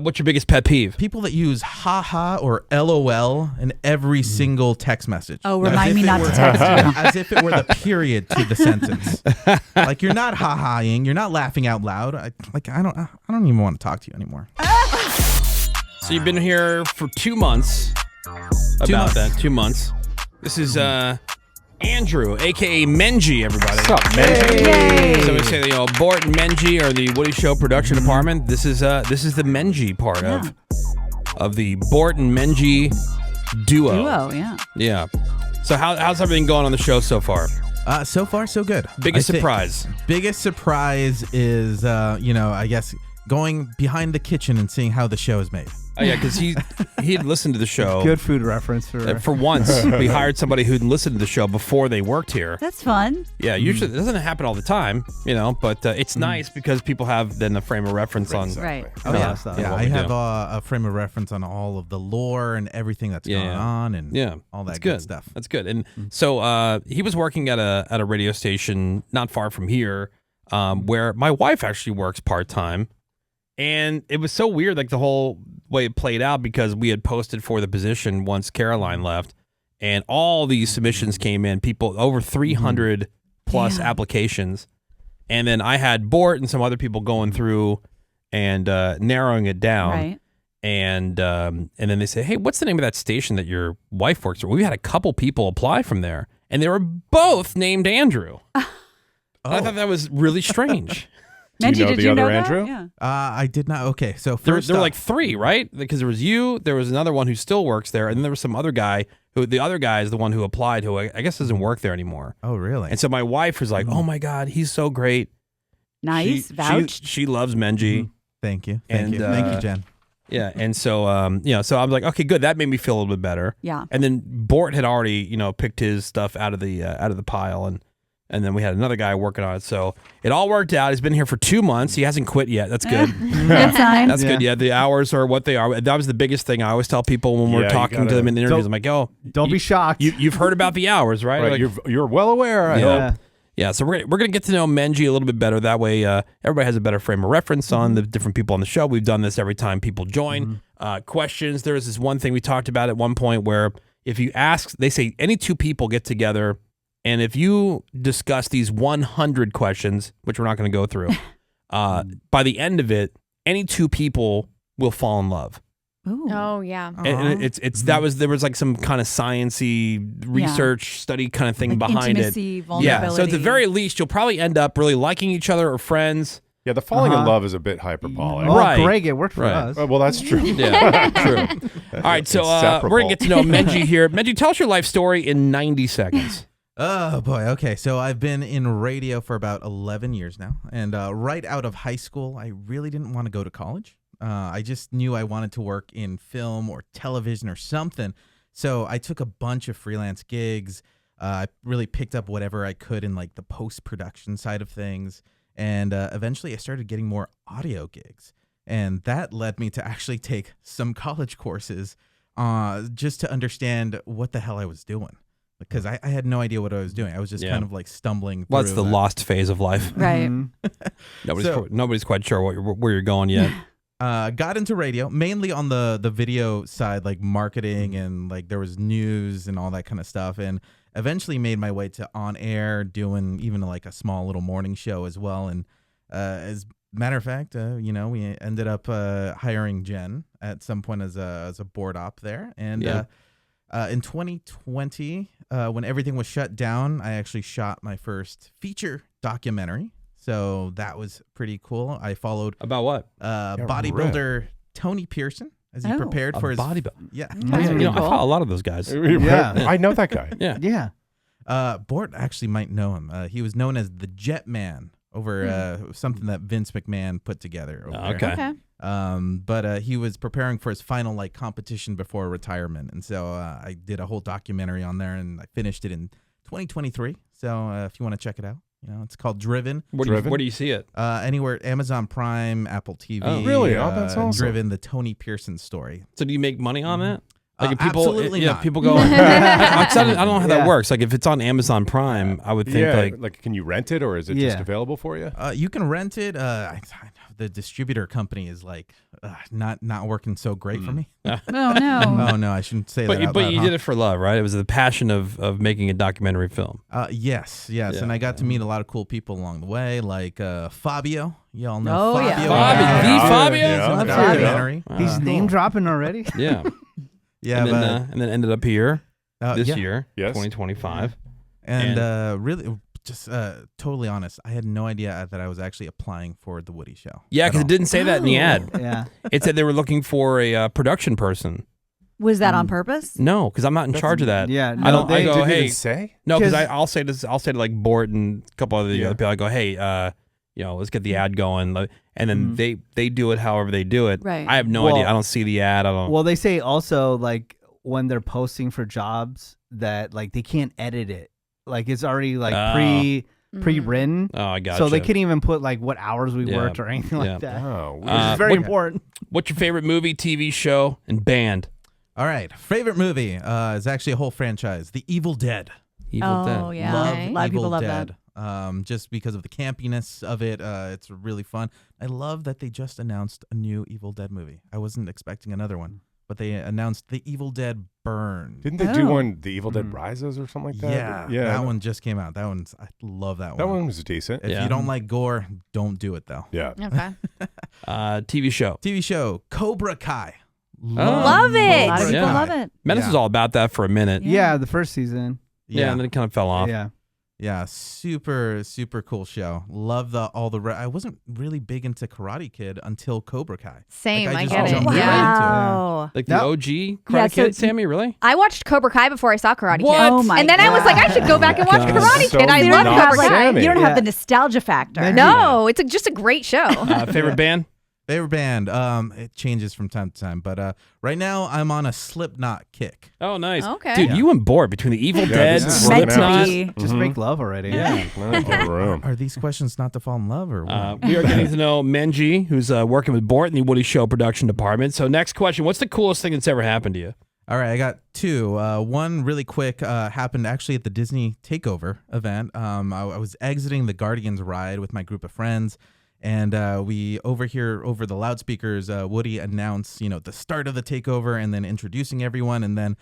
What's your biggest pet peeve? People that use haha or LOL in every single text message. Oh, remind me not to text you. As if it were the period to the sentence. Like you're not ha-haing, you're not laughing out loud. I don't even want to talk to you anymore. So you've been here for 2 months. 2 months. This is Andrew, aka Menji, everybody. What's up, Menji? Yay. So we say Bort and Menji are the Woody Show production department. This is the Menji part of the Bort and Menji duo. Yeah. So how's everything going on the show so far? So far, so good. Biggest surprise is, I guess, going behind the kitchen and seeing how the show is made. Oh, yeah, because he had listened to the show. Good food reference for once. We hired somebody who'd listened to the show before they worked here. That's fun. Yeah, usually it doesn't happen all the time, but it's nice because people have then a frame of reference on. Right. Oh, yeah. I have a frame of reference on all of the lore and everything that's going on and all that good stuff. That's good. And so he was working at a radio station not far from here where my wife actually works part-time. And it was so weird, like the whole way it played out, because we had posted for the position once Caroline left, and all these submissions came in, people, over 300 plus applications. And then I had Bort and some other people going through and narrowing it down. Right. And then they say, hey, what's the name of that station that your wife works for? We had a couple people apply from there, and they were both named Andrew. I thought that was really strange. Menji, did you know the other Andrew? Yeah. I did not. Okay, so there first were like three, right? Because there was you, there was another one who still works there, and then there was some other guy who, the other guy is the one who applied, who I guess doesn't work there anymore. Oh, really? And so my wife was like, oh my God, he's so great. Nice, vouched. She loves Menji. Thank you. Thank you, Jen. Yeah, and so so I was like, okay, good. That made me feel a little bit better. Yeah. And then Bort had already, picked his stuff out of the pile, and then we had another guy working on it. So it all worked out. He's been here for 2 months. He hasn't quit yet. That's good. Good sign. That's good. Yeah, the hours are what they are. That was the biggest thing. I always tell people when we're talking to them in interviews, I'm like, don't be shocked. You've heard about the hours, right? Right. Like, You're well aware. I hope. Yeah, so we're gonna get to know Menji a little bit better. That way, everybody has a better frame of reference on the different people on the show. We've done this every time people join. Questions. There was this one thing we talked about at one point where if you ask, they say any two people get together, and if you discuss these 100 questions, which we're not going to go through, by the end of it, any two people will fall in love. Ooh. Oh yeah. And there was like some kind of sciencey research study kind of thing like behind intimacy, it. Vulnerability. Yeah. So at the very least, you'll probably end up really liking each other or friends. Yeah, the falling in love is a bit hyperbolic. Oh, Right. Greg, it worked for us. Well, that's true. Yeah, true. All right, so we're gonna get to know Menji here. Menji, tell us your life story in 90 seconds. Oh, boy. Okay, so I've been in radio for about 11 years now. And right out of high school, I really didn't want to go to college. I just knew I wanted to work in film or television or something. So I took a bunch of freelance gigs. I really picked up whatever I could in like the post-production side of things. And eventually I started getting more audio gigs. And that led me to actually take some college courses just to understand what the hell I was doing. Because I had no idea what I was doing. I was just kind of like stumbling through. Well, it's the lost phase of life. Right. Nobody's quite sure where you're going yet. Got into radio, mainly on the video side, like marketing and like there was news and all that kind of stuff. And eventually made my way to on air, doing even like a small little morning show as well. And as a matter of fact, we ended up hiring Jen at some point as a board op there. And in 2020, when everything was shut down, I actually shot my first feature documentary. So that was pretty cool. I followed about what bodybuilder Tony Pearson as he prepared for his bodybuilder. Yeah, I follow a lot of those guys. Yeah, I know that guy. Yeah. Bort actually might know him. He was known as the Jet Man over something that Vince McMahon put together. Over there. Okay. But he was preparing for his final like competition before retirement, and so I did a whole documentary on there, and I finished it in 2023. So if you want to check it out, it's called Driven. Where do you see it? Anywhere, Amazon Prime, Apple TV. Oh, really? That's awesome. Driven, the Tony Pearson story. So do you make money on that? Like if people, absolutely not. People go. I don't know how that works. Like if it's on Amazon Prime, I would think like can you rent it or is it just available for you? You can rent it. the distributor company is like not working so great for me. Oh no. Oh no, I shouldn't say But that. you, out but loud, you huh? did it for love, right? It was the passion of making a documentary film. Yes, Yeah, and I got to meet a lot of cool people along the way, like Fabio. Y'all know Oh, Fabio. yeah. Fabio, the Fabio? It's a Love to. documentary. He's name dropping already. Yeah. Yeah, and then ended up here this yeah. year, Yes. 2025. And really, just totally honest, I had no idea that I was actually applying for the Woody Show. Yeah, at because it all. didn't say that in the ad. Yeah. It said they were looking for a production person. Was that on purpose? No, because I'm not in charge of that. Yeah. I don't. I they go, Didn't hey, even say? no, because 'Cause- I'll say this. I'll say to like Bort and a couple other other people. I go, hey, let's get the ad going, and then they do it however they do it. Right. I have no idea. I don't see the ad. I don't. Well, they say also like when they're posting for jobs that like they can't edit it. Like it's already like pre-written. Oh, I got So they can't even put like what hours we worked or anything Yeah. like that. Oh, Which is very important. What's your favorite movie, TV show, and band? All right, favorite movie is actually a whole franchise, The Evil Dead. Evil Dead. Oh yeah. Love A lot of Evil people love Dead. that. Just because of the campiness of it, it's really fun. I love that they just announced a new Evil Dead movie. I wasn't expecting another one, but they announced The Evil Dead Burn. Didn't they do Oh. one, The Evil Dead Rises or something like that? Yeah, that one just came out. I love that one. That one was decent. If Yeah. you don't like gore, don't do it though. Yeah. Okay. TV show. TV show Cobra Kai. Love it. A lot of Cobra people Kai. love it. Menace was all about that for a minute. Yeah, the first season. Yeah, and then it kind of fell off. Yeah. Yeah, super cool show. Love I wasn't really big into Karate Kid until Cobra Kai. Same, Like, I I just get it. jumped right Yeah. into it. Wow. Like the Nope. OG Karate Yeah, so- Kid, Sammy, really? I watched Cobra Kai before I saw Karate What? Kid. Oh my and then I was like, I should go back and watch God. Karate So Kid. I You love don't not have Cobra Kai. Sammy. you don't Yeah. have the nostalgia factor. Menji. No, it's just a great show. Favorite band? Favorite band. It changes from time to time, but right now I'm on a Slipknot kick. Oh, nice. Okay. Dude, you and Bort between the Evil Dead, this is Meant to Slipknot. be. Just make love already. Yeah. Not in the room. Are these questions not to fall in love or what? We are getting to know Menji, who's working with Bort in the Woody Show production department. So next question, what's the coolest thing that's ever happened to you? All right, I got two. One really quick happened actually at the Disney Takeover event. I was exiting the Guardians ride with my group of friends, and we overhear over the loudspeakers Woody announce, the start of the takeover, and then introducing everyone, and then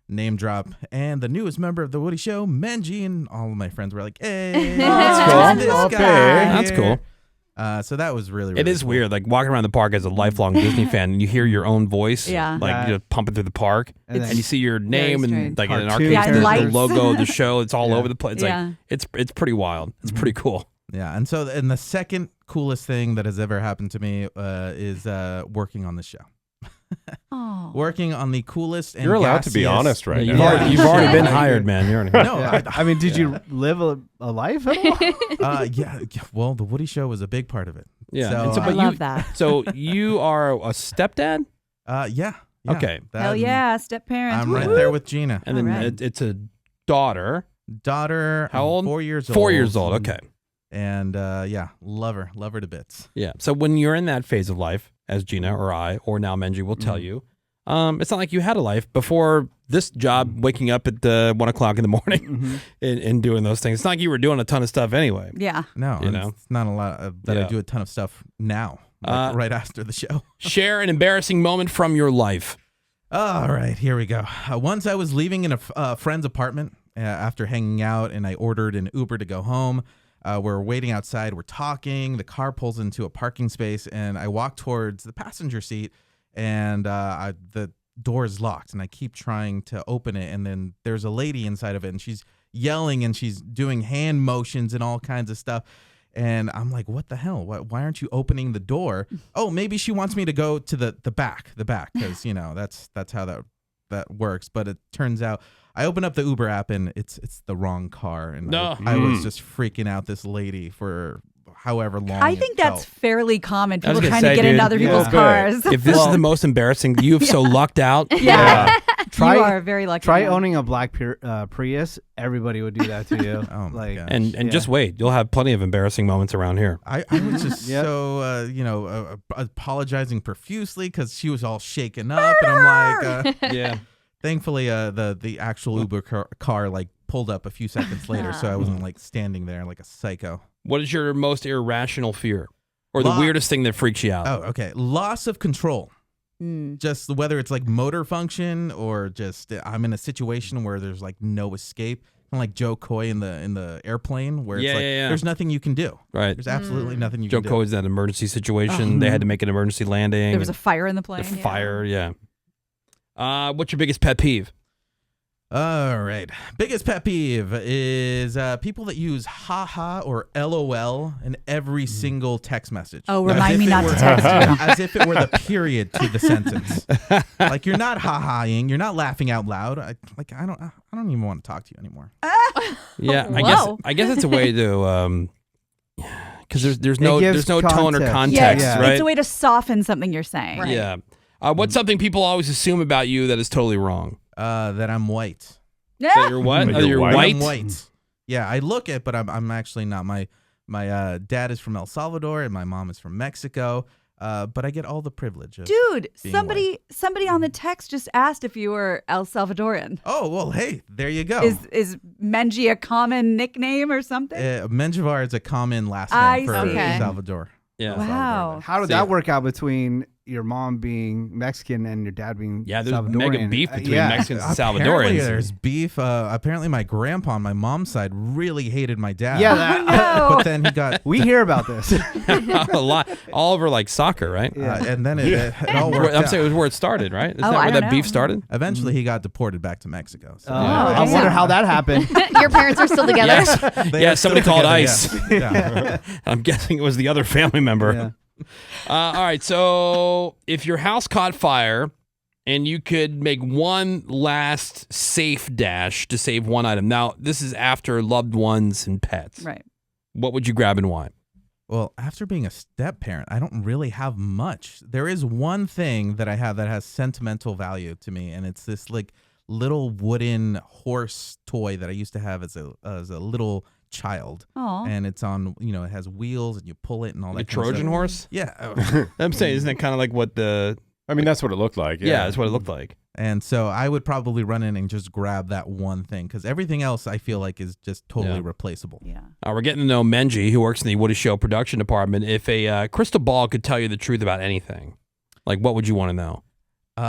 name drop, and the newest member of the Woody Show, Menji, and all of my friends were like, "Hey, That's cool. this Okay. guy That's here." cool. So that was really It is cool. weird, like walking around the park as a lifelong Disney fan, and you hear your own voice, Yeah. like Yeah. you know, pumping through the park, And and you see your name and strange. like in our Cartoon case, Yeah, the lights. logo of the show. It's all Yeah. over the place. It's Yeah. like it's pretty wild. It's pretty cool. Yeah, and the second coolest thing that has ever happened to me is working on the show. Oh. Working on the coolest and You're allowed to be gassiest- honest right you've now. already, you've already been hired, man. You're already No, Yeah. I mean, did you live a life at all? yeah. Well, the Woody Show was a big part of it. yeah. So, And so, I but love you, that. so you are a stepdad, Yeah. Okay. Hell yeah, step parents. I'm right Woo. there with Gina. and then Alright. it's a daughter, Daughter. How old? 4 years old. 4 years old. Okay. And love her to bits. Yeah. So when you're in that phase of life, as Gina or I or now Menji will tell you, it's not like you had a life before this job, waking up at 1 o'clock in the morning and doing those things. It's not like you were doing a ton of stuff anyway. Yeah. No, You know? it's not a lot that Yeah. I do a ton of stuff now, like right after the show. Share an embarrassing moment from your life. All right, here we go. Once I was leaving in a friend's apartment after hanging out, and I ordered an Uber to go home. We're waiting outside. We're talking. The car pulls into a parking space, and I walk towards the passenger seat, and the door is locked, and I keep trying to open it, and then there's a lady inside of it, and she's yelling, and she's doing hand motions and all kinds of stuff. And I'm like, what the hell? Why aren't you opening the door? Oh, maybe she wants me to go to the back, because that's how that works. But it turns out I open up the Uber app and it's the wrong car, and No. I was just freaking out this lady for however long. I think it that's felt. fairly common. I was People gonna trying say, to get dude, into other people's yeah. cars. If this is the most embarrassing, you've so lucked out. Yeah. Try- you are very lucky. Try man. owning a black Prius. Everybody would do that to you. Oh my like, God. And Yeah. just wait, you'll have plenty of embarrassing moments around here. I was just Yep. so apologizing profusely because she was all shaken up, and I'm like, Yeah. thankfully the actual Uber car like pulled up a few seconds later, so I wasn't like standing there like a psycho. What is your most irrational fear? Or the weirdest thing that freaks you out? Oh, okay. Loss of control. Just whether it's like motor function or just I'm in a situation where there's like no escape. Kind of like Joe Coy in the airplane where it's like there's nothing you can do. Right. There's absolutely nothing you Joe can do. Coy's in that emergency situation. They had to make an emergency landing. There was a fire in the plane. Fire, yeah. What's your biggest pet peeve? All right. Biggest pet peeve is people that use haha or LOL in every single text message. Oh, remind me not to text you. As if it were the period to the sentence. Like you're not ha-haing, you're not laughing out loud. I don't even want to talk to you anymore. Yeah, Whoa. I guess it's a way to because there's no tone or context, Yeah, right? it's a way to soften something you're saying. Right. Yeah. What's something people always assume about you that is totally wrong? That I'm white. That you're what? That you're You're white? white? I'm white. Yeah, I look it, but I'm actually not. My dad is from El Salvador and my mom is from Mexico. But I get all the privilege of Dude, being somebody on the text just asked if you were El Salvadorian. Oh, well, hey, there you go. Is Menji a common nickname or something? Menjivar is a common last I name for see. Okay. El Salvador. Yeah. Wow. How did See. that work out between your mom being Mexican and your dad being Yeah, there's Salvadorian? mega beef between Mexicans and Apparently Salvadorians. there's beef. Apparently my grandpa on my mom's side really hated my dad. Yeah, that, No. But then he got... we hear about this. A lot, all over like soccer, right? and then it all worked I'm out. saying it was where it started, right? Isn't Oh, that I where don't that beef know. started? Eventually he got deported back to Mexico. So I damn. wonder how that happened. Your parents are still together? Yes. they Yeah, are somebody still called together, ICE. yes. Yeah. I'm guessing it was the other family member. Yeah. All right, so if your house caught fire and you could make one last safe dash to save one item. Now, this is after loved ones and pets. Right. What would you grab and why? Well, after being a step parent, I don't really have much. There is one thing that I have that has sentimental value to me, and it's this like little wooden horse toy that I used to have as a little child. Oh. And it's on, it has wheels and you pull it and all Like a that kind of Trojan stuff. horse? Yeah. I'm saying, isn't that kind of like what the... I mean, that's what it looked like. Yeah, that's what it looked like. And so I would probably run in and just grab that one thing because everything else I feel like is just totally Yeah. replaceable. Yeah. We're getting to know Menji, who works in the Woody Show production department. If a crystal ball could tell you the truth about anything, like what would you want to know?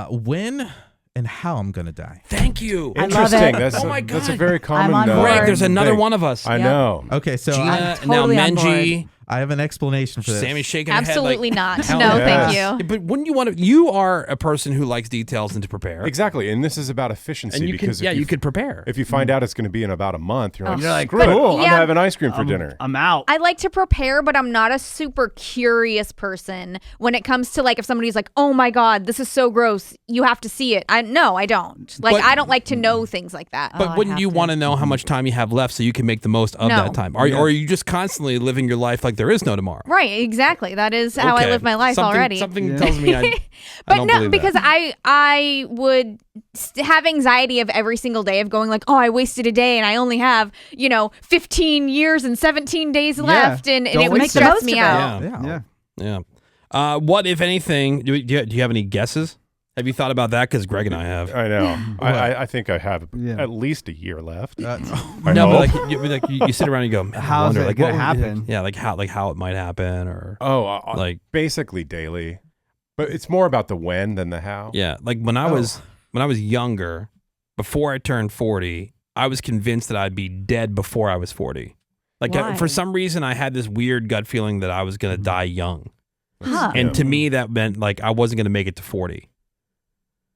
When and how I'm going to die. Thank you. I love Interesting. it. That's Oh my that's a God. very common. on Greg, board. there's another thing. one of us. I Yep. know. Okay, so Gina, I'm now totally on Menji, I have an explanation for this. Sammy's shaking her head Absolutely like, not. hell No, yes. thank Yeah, you. but wouldn't you want to? You are a person who likes details and to prepare. Exactly, and this is about efficiency And you can, because yeah, if you could prepare. if you find out it's going to be in about a month, you're like, You're like, screw it, cool. I'm Yeah. having ice cream for dinner. I'm out. I like to prepare, but I'm not a super curious person when it comes to like if somebody's like, "Oh my god, this is so gross. You have to see it." I don't. Like But- I don't like to know things like that. But I wouldn't have you to. want to know how much time you have left so you can make the most of No. that time? Or are you just constantly living your life like there is no tomorrow? Right, exactly. That is how I Okay. live my life Something- already. Something tells me I But don't no, believe because that. I would have anxiety of every single day of going like, oh, I wasted a day and I only have 15 years and 17 days left, and Don't it would waste it. stress Make the me most of it. out. Yeah. Yeah. Yeah. What, if anything, do you have any guesses? Have you thought about that? Because Greg and I have. I know. I think I have Yeah. at least a year left. Oh, I No, hope. but you sit around and you go, man, I How's wonder, it like, gonna what would- happen? Yeah, like how it might happen, or like like basically daily, but it's more about the when than the how. yeah, like when I was younger, before I turned 40, I was convinced that I'd be dead before I was 40. Like Why? for some reason, I had this weird gut feeling that I was gonna die young, Huh. and Yeah. to me that meant like I wasn't gonna make it to 40.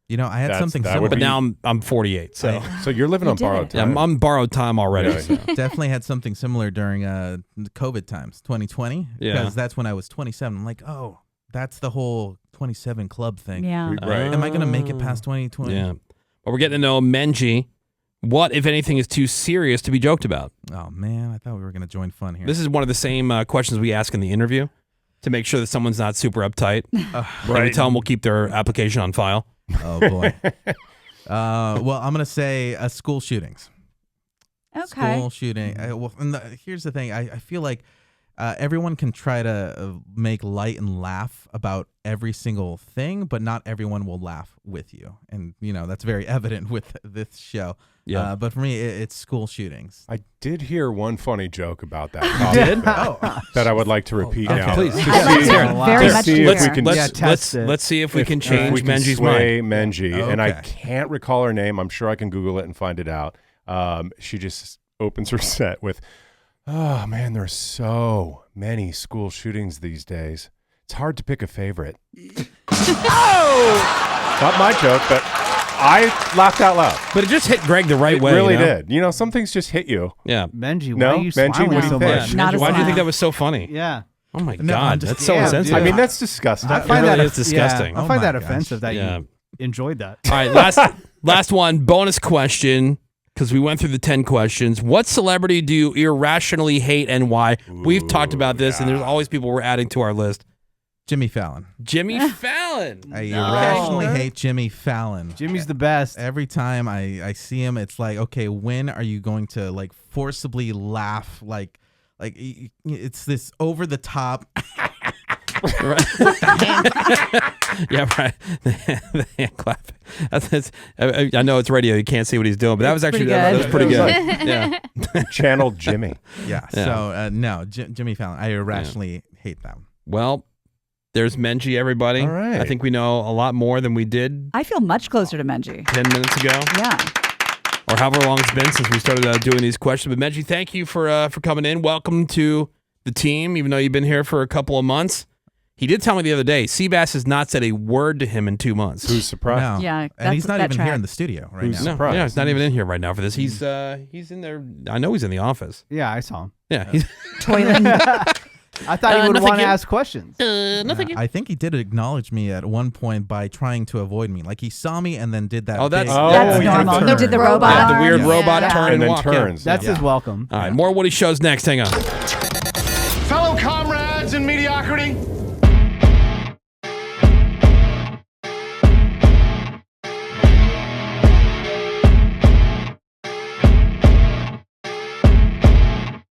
I had something that similar. would But be- now I'm 48, so So you're living You on did borrowed it. yeah, time. I'm borrowed time already. Yeah. so. Definitely had something similar during the COVID times, 2020. Yeah. Because that's when I was 27. I'm like, oh, that's the whole 27 club thing. Yeah. Right. Am I going to make it past 2020? Yeah. But we're getting to know Menji. What, if anything, is too serious to be joked about? Oh, man. I thought we were going to join fun here. This is one of the same questions we ask in the interview to make sure that someone's not super uptight. And we tell them we'll keep their application on file. Oh, boy. Well, I'm going to say school shootings. Okay. School shooting. Here's the thing. I feel like everyone can try to make light and laugh about every single thing, but not everyone will laugh with you. And, that's very evident with this show. Yeah. But for me, it's school shootings. I did hear one funny joke about that. Did? That I would like to repeat Okay, now. please. I'd like to hear it very much see to if we hear. can Let's see if we can change we can Menji's sway mind. Menji, and I Okay. can't recall her name. I'm sure I can Google it and find it out. She just opens her set with, "Oh man, there are so many school shootings these days. It's hard to pick a favorite." Not my joke, but I laughed out loud. But it just hit Greg the right It way. really you know? did. Some things just hit you. Yeah. Benji, why No? are you Benji, smiling what do you so think? much? Not a Why do you think smile. that was so funny? Yeah. Oh my No, God, I'm just- that's so Yeah, insensitive. I mean, that's disgusting. I It find really that is disgusting. Yeah, I Oh find my that gosh. offensive that Yeah. you enjoyed that. All right, last one, bonus question, because we went through the 10 questions. What celebrity do you irrationally hate and why? We've talked about this, and there's always people we're adding to our list. Jimmy Fallon. Jimmy Fallon. I irrationally Okay. hate Jimmy Fallon. Jimmy's the best. Every time I see him, it's like, okay, when are you going to like forcibly laugh? Like it's this over the top. Yeah, right. The hand clap. I know it's radio. You can't see what he's doing, but that was actually Pretty pretty good. good. Yeah. Channeled Jimmy. Yeah. Yeah. So no, Jimmy Fallon. I irrationally hate them. Well, there's Menji, everybody. All right. I think we know a lot more than we did I feel much closer to Menji. 10 minutes ago, Yeah. or however long it's been since we started doing these questions. But Menji, thank you for coming in. Welcome to the team, even though you've been here for a couple of months. He did tell me the other day, Seabass has not said a word to him in 2 months. Who's surprised? No. Yeah, And he's not that even here track. in the studio right Who's now. No, surprised. yeah, he's not even in here right now for this. He's in there. I know he's in the office. Yeah, I saw him. Yeah, he's Toiling. I thought he would nothing want to yet. ask questions. nothing. I think he did acknowledge me at one point by trying to avoid me. Like he saw me and then did that. Oh, that's- big- Oh, That's yeah. normal. Turn. He did the robot. Yeah, the weird arms. robot Yeah. turn And then walk, turns. That's Yeah. his welcome. All right, more Woody shows next. Hang on. Fellow comrades in mediocrity,